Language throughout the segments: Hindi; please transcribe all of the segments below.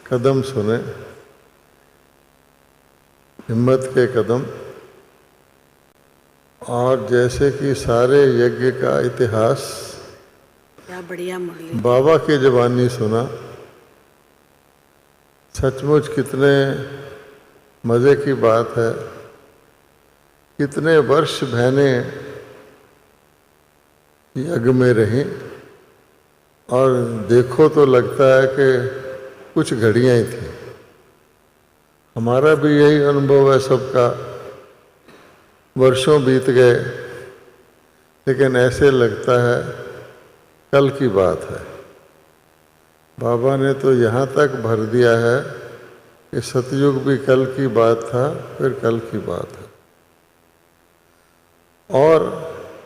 कदम सुने, हिम्मत के कदम। और जैसे कि सारे यज्ञ का इतिहास क्या बढ़िया मुरली। बाबा की ज़बानी सुना। सचमुच कितने मज़े की बात है। कितने वर्ष बहनें यज्ञ में रहीं और देखो तो लगता है कि कुछ घड़ियाँ ही थी। हमारा भी यही अनुभव है सबका। वर्षों बीत गए लेकिन ऐसे लगता है कल की बात है। बाबा ने तो यहाँ तक भर दिया है कि सतयुग भी कल की बात था, फिर कल की बात है। और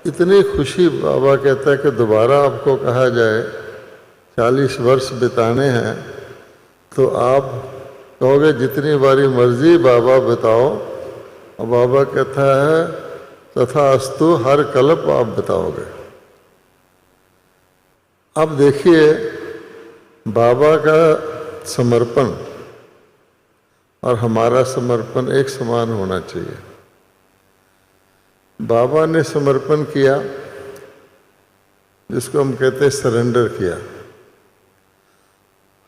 इतनी खुशी, बाबा कहता है कि दोबारा आपको कहा जाए 40 वर्ष बिताने हैं तो आप कहोगे जितनी बारी मर्जी बाबा बताओ। और बाबा कहता है तथा अस्तु, हर कल्प आप बताओगे। अब देखिए बाबा का समर्पण और हमारा समर्पण एक समान होना चाहिए। बाबा ने समर्पण किया, जिसको हम कहते हैं सरेंडर किया।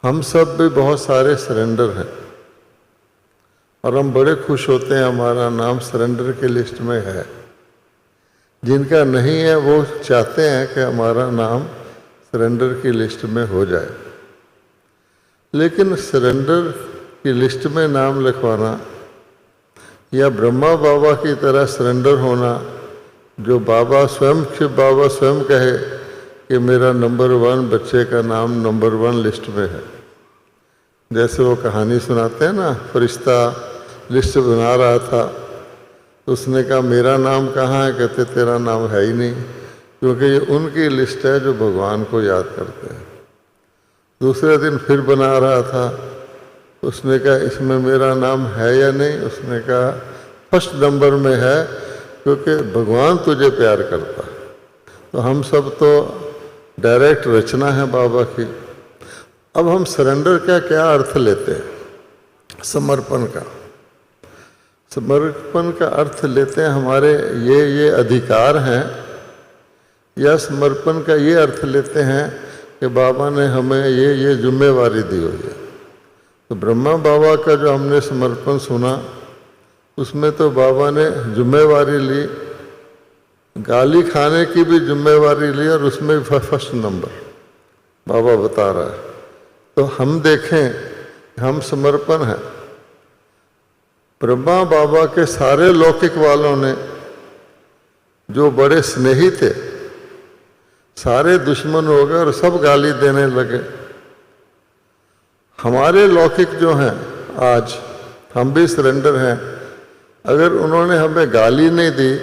हम सब भी बहुत सारे सरेंडर हैं और हम बड़े खुश होते हैं हमारा नाम सरेंडर के लिस्ट में है। जिनका नहीं है वो चाहते हैं कि हमारा नाम सरेंडर की लिस्ट में हो जाए। लेकिन सरेंडर की लिस्ट में नाम लिखवाना या ब्रह्मा बाबा की तरह सरेंडर होना, जो बाबा स्वयं कहे कि मेरा नंबर 1 बच्चे का नाम नंबर 1 लिस्ट में है। जैसे वो कहानी सुनाते हैं ना, फरिश्ता लिस्ट बना रहा था तो उसने कहा मेरा नाम कहाँ है? कहते तेरा नाम है ही नहीं, क्योंकि ये उनकी लिस्ट है जो भगवान को याद करते हैं। दूसरे दिन फिर बना रहा था, उसने कहा इसमें मेरा नाम है या नहीं? उसने कहा फर्स्ट नंबर में है, क्योंकि भगवान तुझे प्यार करता। तो हम सब तो डायरेक्ट रचना है बाबा की। अब हम सरेंडर का क्या अर्थ लेते हैं? समर्पण का। समर्पण का अर्थ लेते हैं हमारे ये अधिकार हैं, या समर्पण का ये अर्थ लेते हैं कि बाबा ने हमें ये जिम्मेवारी दी हुई है। तो ब्रह्मा बाबा का जो हमने समर्पण सुना, उसमें तो बाबा ने जिम्मेवारी ली, गाली खाने की भी जिम्मेवारी ली और उसमें भी फर्स्ट नंबर बाबा बता रहा है। तो हम देखें हम समर्पण हैं। ब्रह्मा बाबा के सारे लौकिक वालों ने जो बड़े स्नेही थे, सारे दुश्मन हो गए और सब गाली देने लगे। हमारे लौकिक जो हैं आज, हम भी सरेंडर हैं। अगर उन्होंने हमें गाली नहीं दी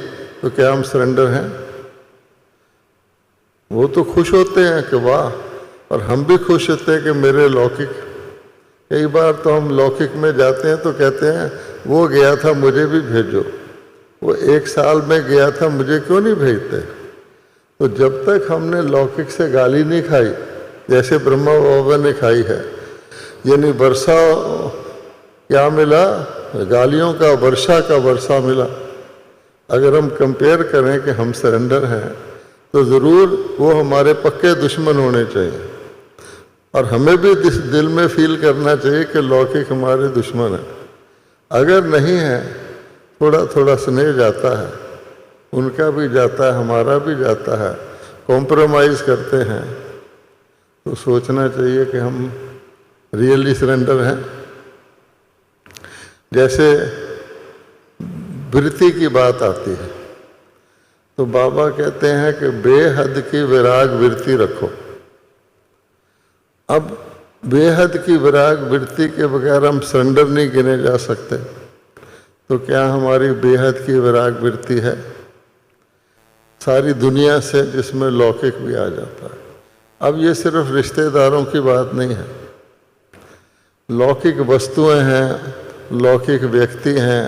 तो क्या हम सरेंडर हैं? वो तो खुश होते हैं कि वाह, और हम भी खुश होते हैं कि मेरे लौकिक। कई बार तो हम लौकिक में जाते हैं तो कहते हैं वो गया था मुझे भी भेजो, वो 1 साल में गया था मुझे क्यों नहीं भेजते? तो जब तक हमने लौकिक से गाली नहीं खाई, जैसे ब्रह्मा बाबा ने खाई है, यानी वर्षा क्या मिला? गालियों का वर्षा का वर्षा मिला। अगर हम कंपेयर करें कि हम सरेंडर हैं तो ज़रूर वो हमारे पक्के दुश्मन होने चाहिए। और हमें भी दिल में फील करना चाहिए कि लौकिक हमारे दुश्मन हैं। अगर नहीं है, थोड़ा थोड़ा स्नेह जाता है, उनका भी जाता है, हमारा भी जाता है, कॉम्प्रोमाइज़ करते हैं। तो सोचना चाहिए कि हम रियली सरेंडर हैं। जैसे वृत्ति की बात आती है तो बाबा कहते हैं कि बेहद की विराग वृत्ति रखो। अब बेहद की विराग वृत्ति के बगैर हम सरेंडर नहीं गिने जा सकते। तो क्या हमारी बेहद की विराग वृत्ति है? सारी दुनिया से, जिसमें लौकिक भी आ जाता है। अब ये सिर्फ रिश्तेदारों की बात नहीं है, लौकिक वस्तुएं हैं, लौकिक व्यक्ति हैं,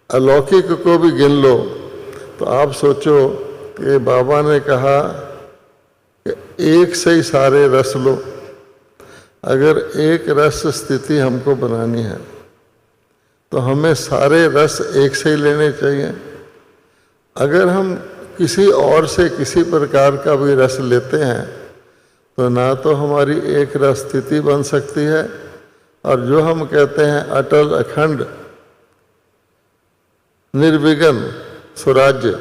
अलौकिक को भी गिन लो। तो आप सोचो कि बाबा ने कहा कि एक से ही सारे रस लो। अगर एक रस स्थिति हमको बनानी है तो हमें सारे रस एक से ही लेने चाहिए। अगर हम किसी और से किसी प्रकार का भी रस लेते हैं तो ना तो हमारी एक रस स्थिति बन सकती है, और जो हम कहते हैं अटल अखंड निर्विघ्न स्वराज्य,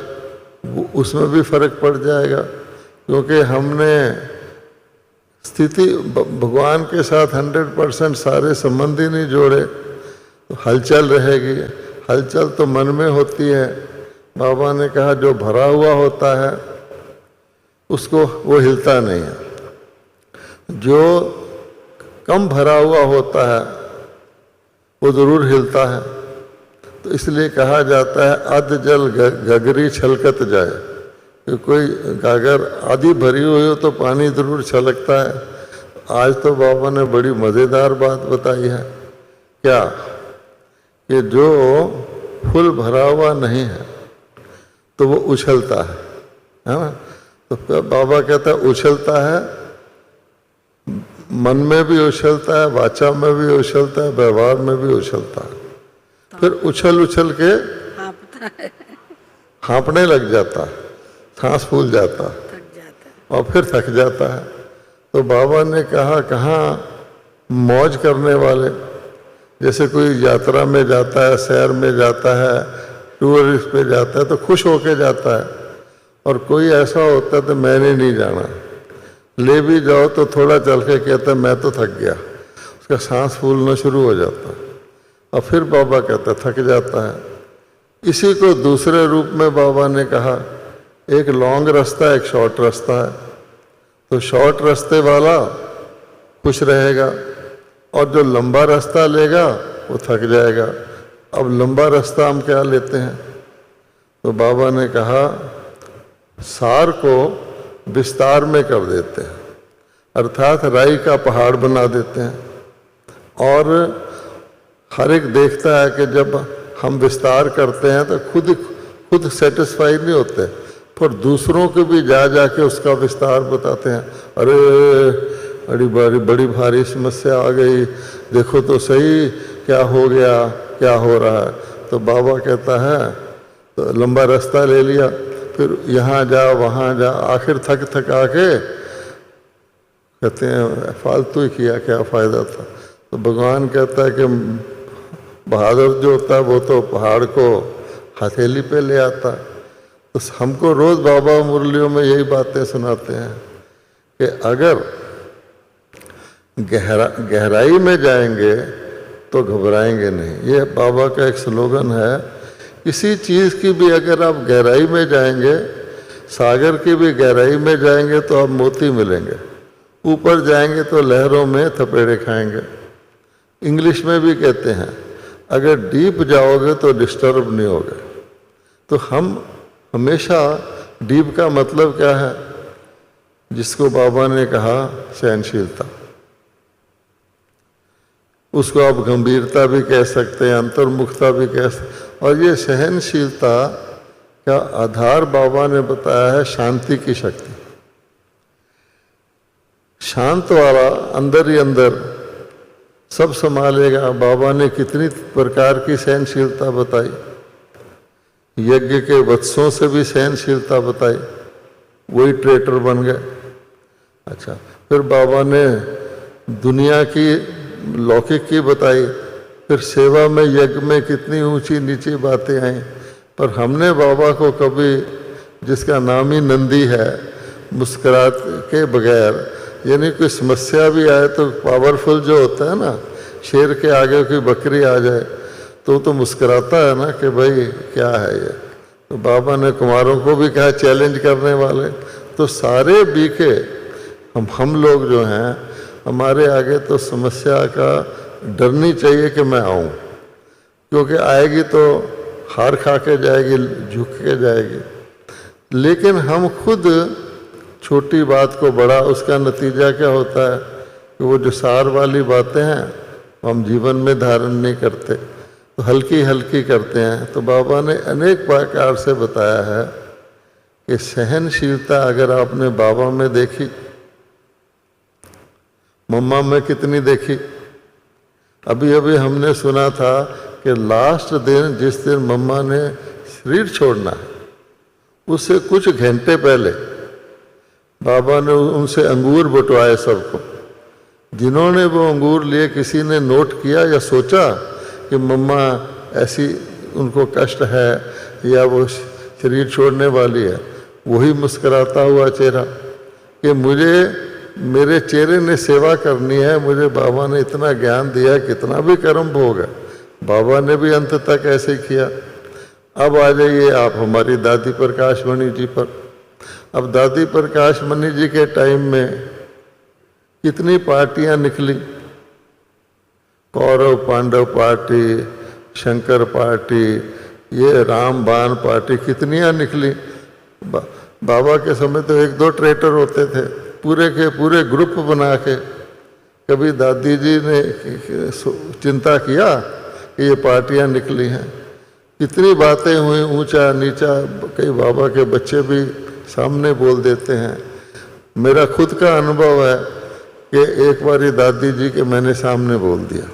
उसमें भी फर्क पड़ जाएगा, क्योंकि हमने स्थिति भगवान के साथ 100% सारे संबंध ही नहीं जोड़े, तो हलचल रहेगी। हलचल तो मन में होती है। बाबा ने कहा जो भरा हुआ होता है उसको वो हिलता नहीं है, जो कम भरा हुआ होता है वो जरूर हिलता है। तो इसलिए कहा जाता है अध जल गगरी छलकत जाए, कि कोई गागर आधी भरी हुई हो तो पानी जरूर छलकता है। आज तो बाबा ने बड़ी मज़ेदार बात बताई है, क्या कि जो फुल भरा हुआ नहीं है तो वो उछलता है ना। तो बाबा कहता है उछलता है, मन में भी उछलता है, वाचा में भी उछलता है, व्यवहार में भी उछलता है। फिर उछल उछल के हाँपने लग जाता है, सांस फूल जाता है, थक जाता है और फिर थक जाता है। तो बाबा ने कहा कहाँ मौज करने वाले, जैसे कोई यात्रा में जाता है, सैर में जाता है, टूरिस्ट पे जाता है तो खुश होके जाता है, और कोई ऐसा होता है तो मैंने नहीं जाना, ले भी जाओ तो थोड़ा चल के कहता है मैं तो थक गया, उसका सांस फूलना शुरू हो जाता है, और फिर बाबा कहता थक जाता है। इसी को दूसरे रूप में बाबा ने कहा एक लॉन्ग रास्ता एक शॉर्ट रास्ता है, तो शॉर्ट रास्ते वाला खुश रहेगा, और जो लंबा रास्ता लेगा वो थक जाएगा। अब लंबा रास्ता हम क्या लेते हैं, तो बाबा ने कहा सार को विस्तार में कर देते हैं, अर्थात राई का पहाड़ बना देते हैं। और हर एक देखता है कि जब हम विस्तार करते हैं तो खुद सेटिस्फाई नहीं होते, पर दूसरों को भी जा के उसका विस्तार बताते हैं। अरे बड़ी भारी समस्या आ गई, देखो तो सही क्या हो गया, क्या हो रहा है। तो बाबा कहता है तो लंबा रास्ता ले लिया, फिर यहाँ जा वहाँ जा, आखिर थक आके कहते हैं फालतू ही किया, क्या फ़ायदा था। तो भगवान कहता है कि बहादुर जो होता है वो तो पहाड़ को हथेली पे ले आता है। तो हमको रोज़ बाबा मुरलियों में यही बातें सुनाते हैं कि अगर गहराई में जाएंगे तो घबराएंगे नहीं। ये बाबा का एक स्लोगन है, किसी चीज़ की भी अगर आप गहराई में जाएंगे, सागर की भी गहराई में जाएंगे तो आप मोती मिलेंगे, ऊपर जाएंगे तो लहरों में थपेड़े खाएंगे। इंग्लिश में भी कहते हैं अगर डीप जाओगे तो डिस्टर्ब नहीं होगे। तो हम हमेशा डीप का मतलब क्या है, जिसको बाबा ने कहा सहनशीलता, उसको आप गंभीरता भी कह सकते हैं, अंतर्मुखता भी कह सकते। और ये सहनशीलता का आधार बाबा ने बताया है शांति की शक्ति। शांत वाला अंदर ही अंदर सब संभालेगा। बाबा ने कितनी प्रकार की सहनशीलता बताई, यज्ञ के वत्सों से भी सहनशीलता बताई, वही ट्रेटर बन गए। अच्छा, फिर बाबा ने दुनिया की लौकिक की बताई, फिर सेवा में यज्ञ में कितनी ऊंची नीची बातें आई। पर हमने बाबा को कभी, जिसका नाम ही नंदी है, मुस्कुरा के बगैर, यानी कोई समस्या भी आए तो पावरफुल जो होता है ना, शेर के आगे कोई बकरी आ जाए तो मुस्कुराता है ना कि भाई क्या है ये। तो बाबा ने कुमारों को भी कहा चैलेंज करने वाले, तो सारे बीके हम लोग जो हैं, हमारे आगे तो समस्या का डरनी चाहिए कि मैं आऊँ, क्योंकि आएगी तो हार खा के जाएगी, झुक के जाएगी। लेकिन हम खुद छोटी बात को बड़ा, उसका नतीजा क्या होता है कि वो जो सार वाली बातें हैं वो हम जीवन में धारण नहीं करते, तो हल्की हल्की करते हैं। तो बाबा ने अनेक प्रकार से बताया है कि सहनशीलता अगर आपने बाबा में देखी, मम्मा में कितनी देखी। अभी अभी हमने सुना था कि लास्ट दिन जिस दिन मम्मा ने शरीर छोड़ना है उससे कुछ घंटे पहले बाबा ने उनसे अंगूर बंटवाए सबको। जिन्होंने वो अंगूर लिए किसी ने नोट किया या सोचा कि मम्मा ऐसी उनको कष्ट है या वो शरीर छोड़ने वाली है? वही मुस्कुराता हुआ चेहरा कि मुझे मेरे चेहरे ने सेवा करनी है, मुझे बाबा ने इतना ज्ञान दिया, कितना भी कर्म भोग है। बाबा ने भी अंत तक ऐसे किया। अब आ जाइए आप हमारी दादी प्रकाश मणि जी पर। अब दादी प्रकाश मणि जी के टाइम में कितनी पार्टियां निकली, कौरव पांडव पार्टी, शंकर पार्टी, ये राम बाण पार्टी, कितनियां निकली। बाबा के समय तो 1-2 ट्रेटर होते थे, पूरे के पूरे ग्रुप बना के। कभी दादी जी ने चिंता किया कि ये पार्टियां निकली हैं, कितनी बातें हुई, ऊंचा नीचा। कई बाबा के बच्चे भी सामने बोल देते हैं। मेरा खुद का अनुभव है कि एक बारी दादी जी के मैंने सामने बोल दिया।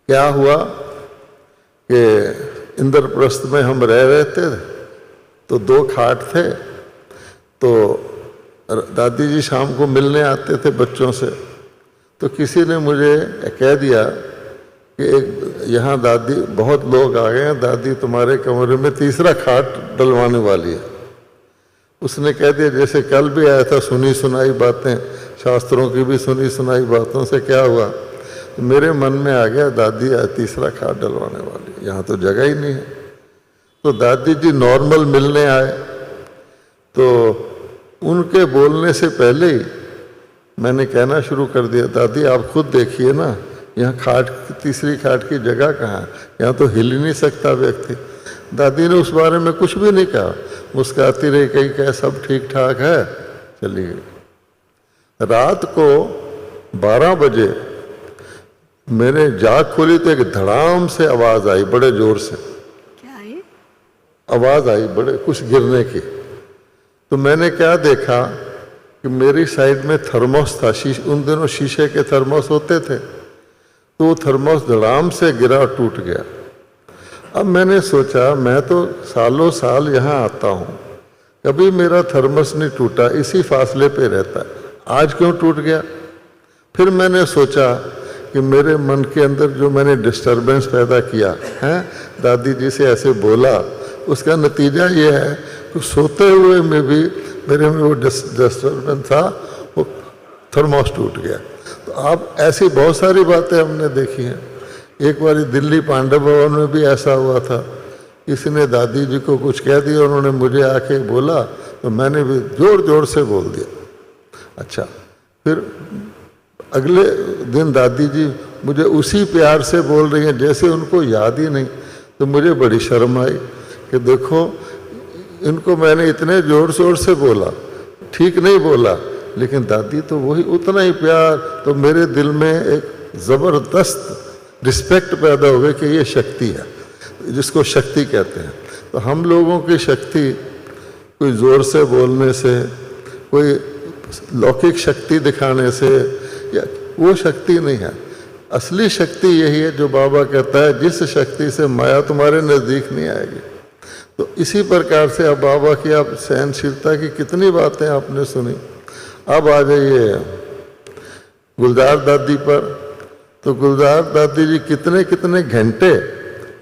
क्या हुआ कि इंद्रप्रस्थ में हम रह रहे थे तो 2 खाट थे, तो दादी जी शाम को मिलने आते थे बच्चों से। तो किसी ने मुझे कह दिया कि एक यहाँ दादी, बहुत लोग आ गए हैं, दादी तुम्हारे कमरे में तीसरा खाट डलवाने वाली है। उसने कह दिया जैसे कल भी आया था, सुनी सुनाई बातें, शास्त्रों की भी सुनी सुनाई बातों से क्या हुआ। तो मेरे मन में आ गया दादी तीसरा खाट डलवाने वाली, यहाँ तो जगह ही नहीं है। तो दादी जी नॉर्मल मिलने आए, तो उनके बोलने से पहले ही मैंने कहना शुरू कर दिया, दादी आप खुद देखिए ना, यहाँ खाट, तीसरी खाट की जगह कहाँ है, यहाँ तो हिल ही नहीं सकता व्यक्ति। दादी ने उस बारे में कुछ भी नहीं कहा, मुस्कुराती रही, कहीं कहे सब ठीक ठाक है, चली गई। रात को 12 बजे मैंने जाग खोली तो एक धड़ाम से आवाज आई, बड़े जोर से क्या है? आवाज आई बड़े कुछ गिरने की। तो मैंने क्या देखा कि मेरी साइड में थर्मोस था, उन दिनों शीशे के थर्मोस होते थे, तो वो थर्मोस धड़ाम से गिरा और टूट गया। अब मैंने सोचा मैं तो सालों साल यहाँ आता हूँ, कभी मेरा थर्मस नहीं टूटा, इसी फासले पे रहता है, आज क्यों टूट गया। फिर मैंने सोचा कि मेरे मन के अंदर जो मैंने डिस्टरबेंस पैदा किया है, दादी जी से ऐसे बोला, उसका नतीजा ये है कि सोते हुए में भी मेरे में वो डिस्टरबेंस था, वो थर्मोस टूट गया। तो अब ऐसी बहुत सारी बातें हमने देखी हैं। एक बार दिल्ली पांडव भवन में भी ऐसा हुआ था, किसी ने दादी जी को कुछ कह दिया, उन्होंने मुझे आके बोला तो मैंने भी जोर जोर से बोल दिया। अच्छा, फिर अगले दिन दादी जी मुझे उसी प्यार से बोल रही हैं जैसे उनको याद ही नहीं। तो मुझे बड़ी शर्म आई कि देखो इनको मैंने इतने जोर शोर से बोला, ठीक नहीं बोला, लेकिन दादी तो वही उतना ही प्यार। तो मेरे दिल में एक ज़बरदस्त रिस्पेक्ट पैदा हो गई कि ये शक्ति है, जिसको शक्ति कहते हैं। तो हम लोगों की शक्ति कोई ज़ोर से बोलने से, कोई लौकिक शक्ति दिखाने से, या वो शक्ति नहीं है। असली शक्ति यही है जो बाबा कहता है, जिस शक्ति से माया तुम्हारे नज़दीक नहीं आएगी। तो इसी प्रकार से अब बाबा की आप सहनशीलता की कितनी बातें आपने सुनी। अब आ जाइए गुलजार दादी पर। तो गुलजार दादी जी कितने कितने घंटे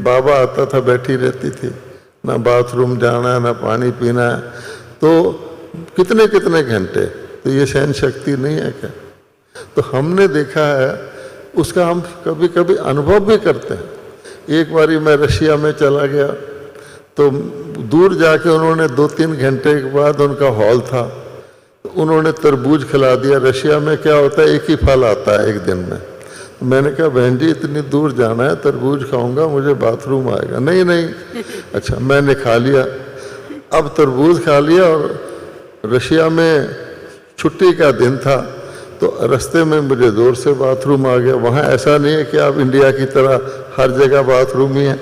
बाबा आता था, बैठी रहती थी, ना बाथरूम जाना है ना पानी पीना है, तो कितने कितने घंटे। तो ये सहन शक्ति नहीं है क्या? तो हमने देखा है, उसका हम कभी कभी अनुभव भी करते हैं। एक बारी मैं रशिया में चला गया, तो दूर जाके उन्होंने 2-3 घंटे के बाद उनका हॉल था, तो उन्होंने तरबूज खिला दिया। रशिया में क्या होता है, एक ही फल आता है एक दिन में। मैंने कहा बहन जी इतनी दूर जाना है, तरबूज खाऊंगा, मुझे बाथरूम आएगा। नहीं नहीं, अच्छा मैंने खा लिया। अब तरबूज खा लिया और रशिया में छुट्टी का दिन था, तो रास्ते में मुझे जोर से बाथरूम आ गया। वहाँ ऐसा नहीं है कि आप इंडिया की तरह हर जगह बाथरूम ही है।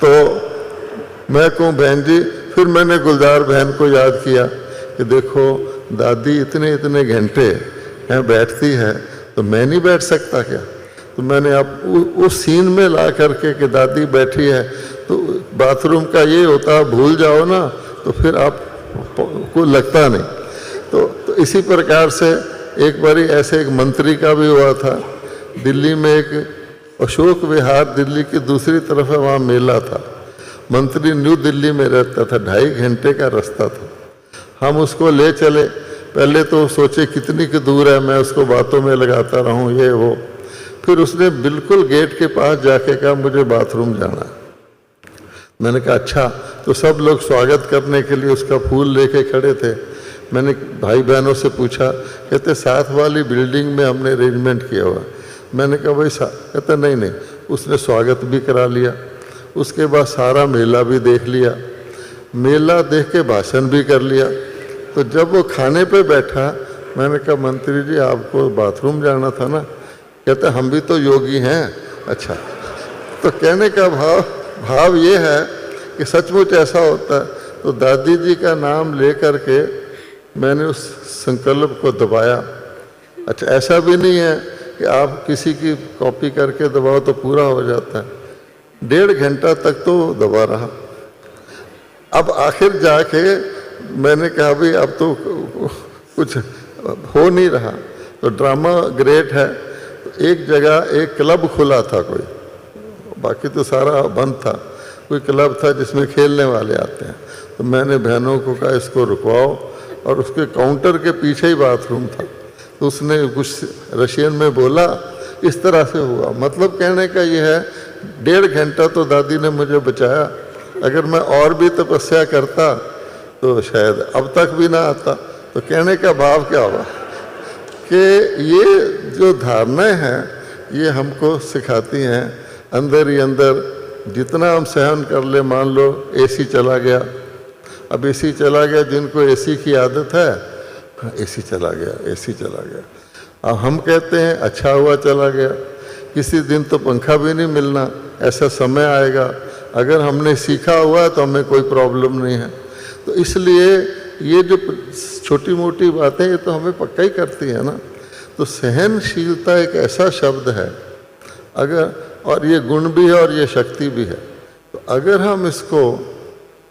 तो मैं कहूँ बहन जी, फिर मैंने गुलजार बहन को याद किया कि देखो दादी इतने इतने घंटे हैं बैठती है तो मैं नहीं बैठ सकता क्या? तो मैंने अब उस सीन में ला करके कि दादी बैठी है तो बाथरूम का ये होता, भूल जाओ ना तो फिर आप को लगता नहीं। तो इसी प्रकार से एक बारी ऐसे एक मंत्री का भी हुआ था। दिल्ली में एक अशोक विहार, दिल्ली की दूसरी तरफ है, वहाँ मेला था। मंत्री न्यू दिल्ली में रहता था, 2.5 घंटे का रास्ता था। हम उसको ले चले। पहले तो सोचे कितनी की दूर है, मैं उसको बातों में लगाता रहूं ये वो। फिर उसने बिल्कुल गेट के पास जाके कहा मुझे बाथरूम जाना है। मैंने कहा अच्छा। तो सब लोग स्वागत करने के लिए उसका फूल लेके खड़े थे। मैंने भाई बहनों से पूछा, कहते साथ वाली बिल्डिंग में हमने अरेंजमेंट किया हुआ। मैंने कहा भाई कहते नहीं नहीं। उसने स्वागत भी करा लिया, उसके बाद सारा मेला भी देख लिया, मेला देख के भाषण भी कर लिया। तो जब वो खाने पे बैठा, मैंने कहा मंत्री जी आपको बाथरूम जाना था ना? कहते हम भी तो योगी हैं। अच्छा। तो कहने का भाव ये है कि सचमुच ऐसा होता है। तो दादी जी का नाम ले करके मैंने उस संकल्प को दबाया। अच्छा, ऐसा भी नहीं है कि आप किसी की कॉपी करके दबाओ तो पूरा हो जाता है। 1.5 घंटा तक तो दबा रहा। अब आखिर जाके मैंने कहा भाई अब तो कुछ हो नहीं रहा। तो ड्रामा ग्रेट है। तो एक जगह एक क्लब खुला था कोई, बाकी तो सारा बंद था। कोई क्लब था जिसमें खेलने वाले आते हैं। तो मैंने बहनों को कहा इसको रुकवाओ, और उसके काउंटर के पीछे ही बाथरूम था। तो उसने कुछ रशियन में बोला, इस तरह से हुआ। मतलब कहने का ये है 1.5 घंटा तो दादी ने मुझे बचाया। अगर मैं और भी तपस्या करता तो शायद अब तक भी ना आता। तो कहने का भाव क्या हुआ कि ये जो धारणाएं हैं ये हमको सिखाती हैं अंदर ही अंदर। जितना हम सहन कर ले, मान लो एसी चला गया, अब एसी चला गया, जिनको एसी की आदत है एसी चला गया, एसी चला गया। अब हम कहते हैं अच्छा हुआ चला गया, किसी दिन तो पंखा भी नहीं मिलना, ऐसा समय आएगा। अगर हमने सीखा हुआ है तो हमें कोई प्रॉब्लम नहीं है। तो इसलिए ये जो छोटी मोटी बातें ये तो हमें पक्का ही करती है ना। तो सहनशीलता एक ऐसा शब्द है, अगर, और ये गुण भी है और ये शक्ति भी है। तो अगर हम इसको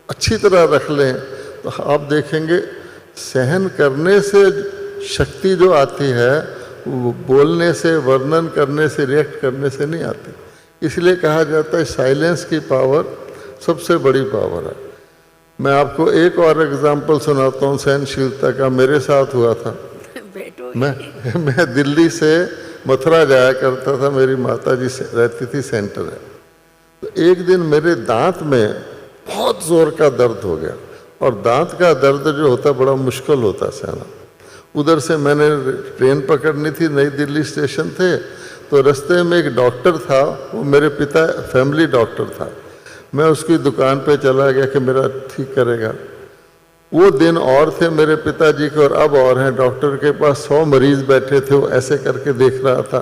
अच्छी तरह रख लें तो आप देखेंगे सहन करने से शक्ति जो आती है वो बोलने से, वर्णन करने से, रिएक्ट करने से नहीं आती। इसलिए कहा जाता है साइलेंस की पावर सबसे बड़ी पावर है। मैं आपको एक और एग्जाम्पल सुनाता हूँ सहनशीलता का। मेरे साथ हुआ था। मैं दिल्ली से मथुरा जाया करता था, मेरी माता जी रहती थी सेंटर है। तो एक दिन मेरे दांत में बहुत जोर का दर्द हो गया, और दांत का दर्द जो होता बड़ा मुश्किल होता सहना। उधर से मैंने ट्रेन पकड़नी थी, नई दिल्ली स्टेशन थे। तो रास्ते में एक डॉक्टर था, वो मेरे पिता फैमिली डॉक्टर था। मैं उसकी दुकान पे चला गया कि मेरा ठीक करेगा। वो दिन और थे मेरे पिताजी के, और अब और हैं। डॉक्टर के पास 100 मरीज बैठे थे, वो ऐसे करके देख रहा था।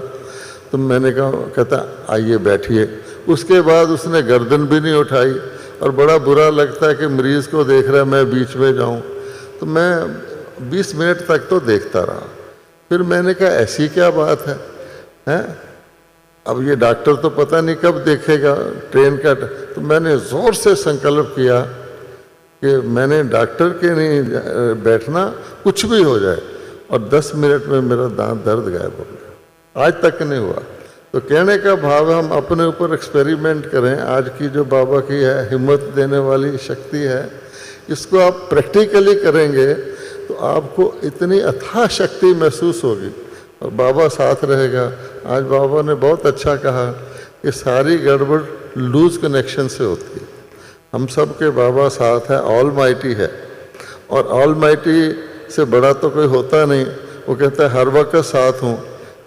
तो मैंने कहा, कहता आइए बैठिए। उसके बाद उसने गर्दन भी नहीं उठाई, और बड़ा बुरा लगता है कि मरीज़ को देख रहा है, मैं बीच में जाऊं। तो मैं 20 मिनट तक तो देखता रहा। फिर मैंने कहा ऐसी क्या बात है, हैं? अब ये डॉक्टर तो पता नहीं कब देखेगा ट्रेन का। तो मैंने ज़ोर से संकल्प किया कि मैंने डॉक्टर के नहीं बैठना, कुछ भी हो जाए। और 10 मिनट में मेरा दांत दर्द गायब हो गया। आज तक नहीं हुआ। तो कहने का भाव हम अपने ऊपर एक्सपेरिमेंट करें। आज की जो बाबा की है हिम्मत देने वाली शक्ति है, इसको आप प्रैक्टिकली करेंगे तो आपको इतनी अथाह शक्ति महसूस होगी, और बाबा साथ रहेगा। आज बाबा ने बहुत अच्छा कहा कि सारी गड़बड़ लूज कनेक्शन से होती है। हम सब के बाबा साथ है, ऑल माइटी है, और ऑल माइटी से बड़ा तो कोई होता नहीं। वो कहता है हर वक्त साथ हूँ,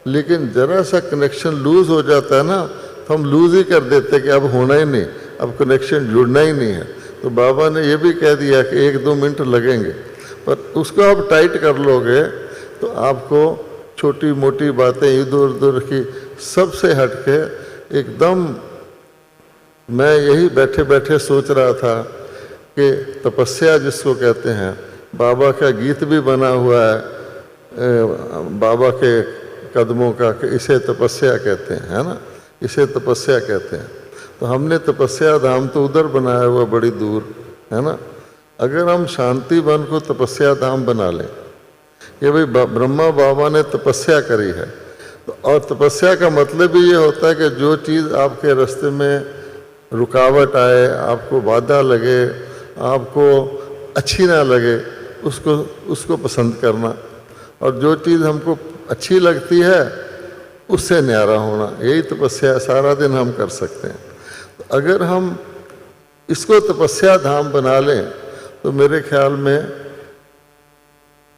लेकिन जरा सा कनेक्शन लूज हो जाता है ना, तो हम लूज ही कर देते हैं कि अब होना ही नहीं, अब कनेक्शन जुड़ना ही नहीं है। तो बाबा ने ये भी कह दिया कि 1-2 मिनट लगेंगे, पर उसको आप टाइट कर लोगे तो आपको छोटी मोटी बातें इधर उधर की सबसे हटके एकदम। मैं यही बैठे बैठे सोच रहा था कि तपस्या जिसको कहते हैं, बाबा का गीत भी बना हुआ है, बाबा के कदमों का कि इसे तपस्या कहते हैं, है ना, इसे तपस्या कहते हैं। तो हमने तपस्या धाम तो उधर बनाया हुआ बड़ी दूर, है ना। अगर हम शांति वन को तपस्या धाम बना लें कि भाई ब्रह्मा बाबा ने तपस्या करी है, तो और तपस्या का मतलब भी ये होता है कि जो चीज़ आपके रास्ते में रुकावट आए, आपको बाधा लगे, आपको अच्छी ना लगे, उसको पसंद करना, और जो चीज़ हमको अच्छी लगती है उससे न्यारा होना, यही तपस्या सारा दिन हम कर सकते हैं। तो अगर हम इसको तपस्या धाम बना लें तो मेरे ख्याल में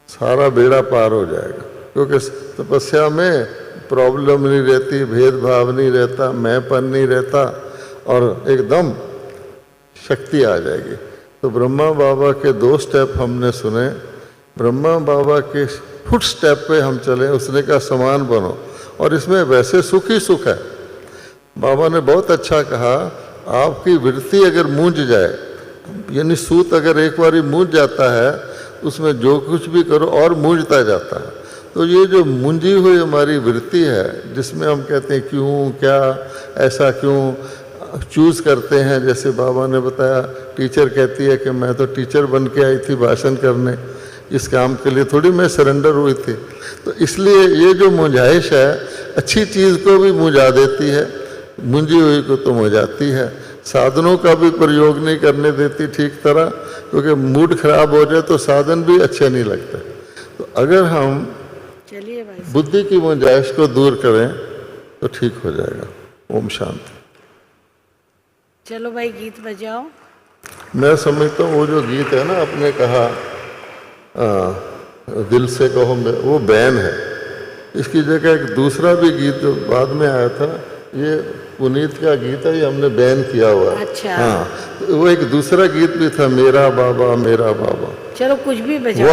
सारा बेड़ा पार हो जाएगा, क्योंकि तपस्या में प्रॉब्लम नहीं रहती, भेदभाव नहीं रहता, मैंपन नहीं रहता, और एकदम शक्ति आ जाएगी। तो ब्रह्मा बाबा के 2 स्टेप हमने सुने, ब्रह्मा बाबा के फुट स्टेप पे हम चले, उसने कहा समान बनो, और इसमें वैसे सुख ही सुख है। बाबा ने बहुत अच्छा कहा, आपकी वृत्ति अगर मूंझ जाए, यानी सूत अगर एक बारी मूंझ जाता है, उसमें जो कुछ भी करो और मूंझता जाता है। तो ये जो मूंझी हुई हमारी वृत्ति है, जिसमें हम कहते हैं क्यों, क्या, ऐसा क्यों, चूज़ करते हैं। जैसे बाबा ने बताया, टीचर कहती है कि मैं तो टीचर बन के आई थी भाषण करने, इस काम के लिए थोड़ी मैं सरेंडर हुई थी। तो इसलिए ये जो मुंझाइश है, अच्छी चीज़ को भी मुझा देती है, मुंझी हुई को तो मुझाती है। साधनों का भी प्रयोग नहीं करने देती ठीक तरह, क्योंकि मूड खराब हो जाए तो साधन भी अच्छे नहीं लगते। तो अगर हम चलिए भाई, बुद्धि की मुंझाइश को दूर करें तो ठीक हो जाएगा। ओम शांति। चलो भाई गीत बजाओ। मैं समझता हूँ वो जो गीत है ना, आपने कहा दिल से कहो, वो बैन है। इसकी जगह एक दूसरा भी गीत जो बाद में आया था, ये पुनीत का गीत है, ये हमने बैन किया हुआ है। अच्छा। हाँ, तो वो एक दूसरा गीत भी था, मेरा बाबा मेरा बाबा। चलो कुछ भी बजाओ।